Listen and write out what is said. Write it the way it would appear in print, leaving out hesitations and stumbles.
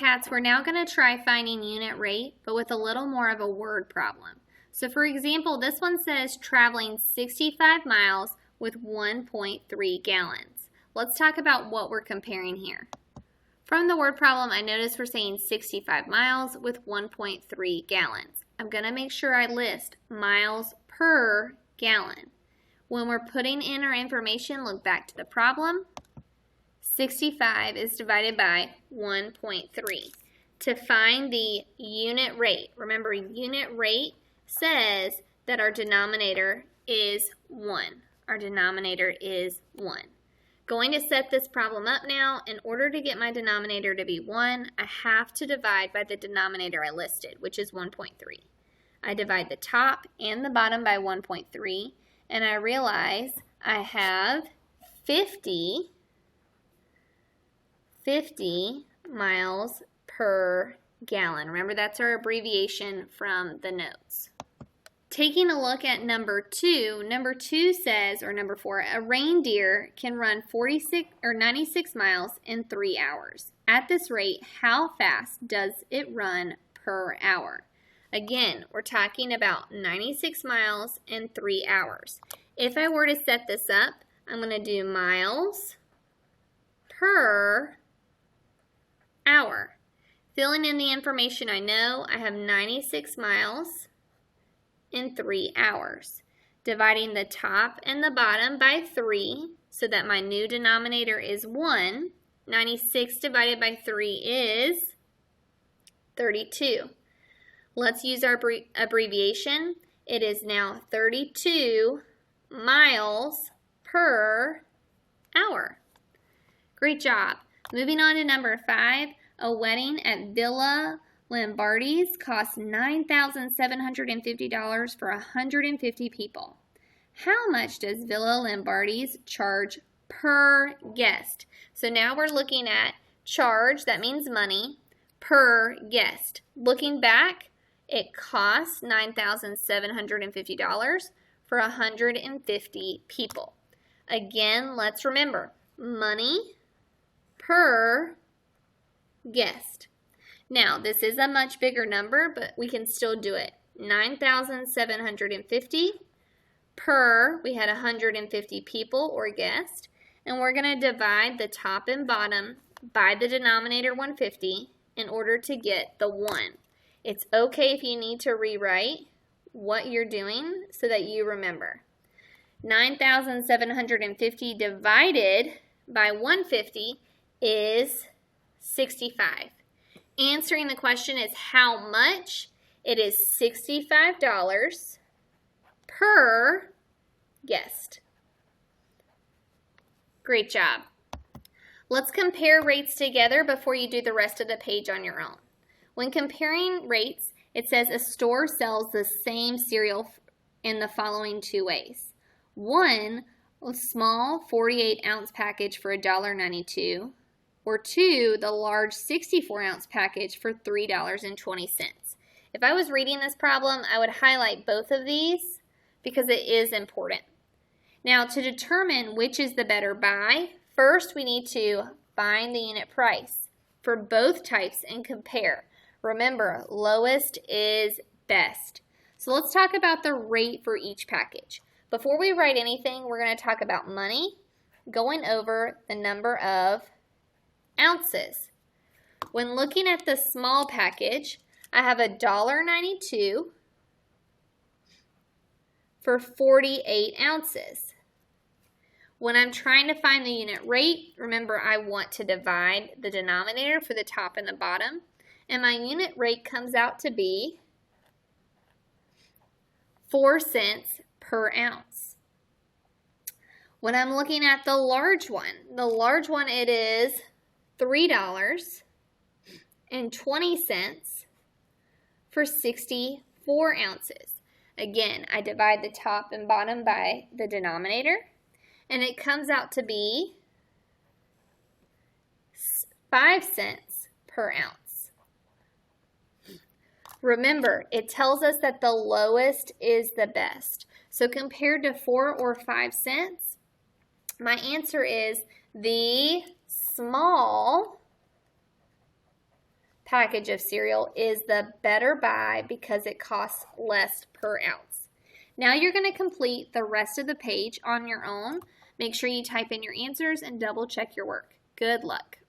cats, we're now going to try finding unit rate, but with a little more of a word problem. So for example, this one says traveling 65 miles with 1.3 gallons. Let's talk about what we're comparing here. From the word problem, I notice we're saying 65 miles with 1.3 gallons. I'm going to make sure I list miles per gallon. When we're putting in our information, look back to the problem. 65 is divided by 1.3. To find the unit rate, remember unit rate says that our denominator is 1. Our denominator is 1. Going to set this problem up now. In order to get my denominator to be 1, I have to divide by the denominator I listed, which is 1.3. I divide the top and the bottom by 1.3, and I realize I have 50 miles per gallon. Remember, that's our abbreviation from the notes. Taking a look at number 2 says, or number 4, a reindeer can run 96 miles in 3 hours. At this rate, how fast does it run per hour? Again, we're talking about 96 miles in 3 hours. If I were to set this up, I'm going to do miles per hour. Filling in the information I know, I have 96 miles in 3 hours. Dividing the top and the bottom by 3 so that my new denominator is 1. 96 divided by 3 is 32. Let's use our abbreviation. It is now 32 miles per hour. Great job. Moving on to number 5, a wedding at Villa Lombardi's costs $9,750 for 150 people. How much does Villa Lombardi's charge per guest? So now we're looking at charge, that means money, per guest. Looking back, it costs $9,750 for 150 people. Again, let's remember, money per guest. Now, this is a much bigger number, but we can still do it. 9,750 per, we had 150 people or guests, and we're going to divide the top and bottom by the denominator 150 in order to get the 1. It's okay if you need to rewrite what you're doing so that you remember. 9,750 divided by 150 is 65. Answering the question is how much? It is $65 per guest. Great job. Let's compare rates together before you do the rest of the page on your own. When comparing rates, it says a store sells the same cereal in the following 2 ways. 1, a small 48-ounce package for $1.92, or 2, the large 64-ounce package for $3.20. If I was reading this problem, I would highlight both of these because it is important. Now, to determine which is the better buy, first we need to find the unit price for both types and compare. Remember, lowest is best. So let's talk about the rate for each package. Before we write anything, we're going to talk about money, going over the number of ounces. When looking at the small package, I have $1.92 for 48 ounces. When I'm trying to find the unit rate, remember I want to divide the denominator for the top and the bottom, and my unit rate comes out to be 4 cents per ounce. When I'm looking at the large one it is $3.20 for 64 ounces. Again, I divide the top and bottom by the denominator, and it comes out to be 5 cents per ounce. Remember, it tells us that the lowest is the best. So compared to 4 or 5 cents, my answer is the small package of cereal is the better buy because it costs less per ounce. Now you're going to complete the rest of the page on your own. Make sure you type in your answers and double check your work. Good luck.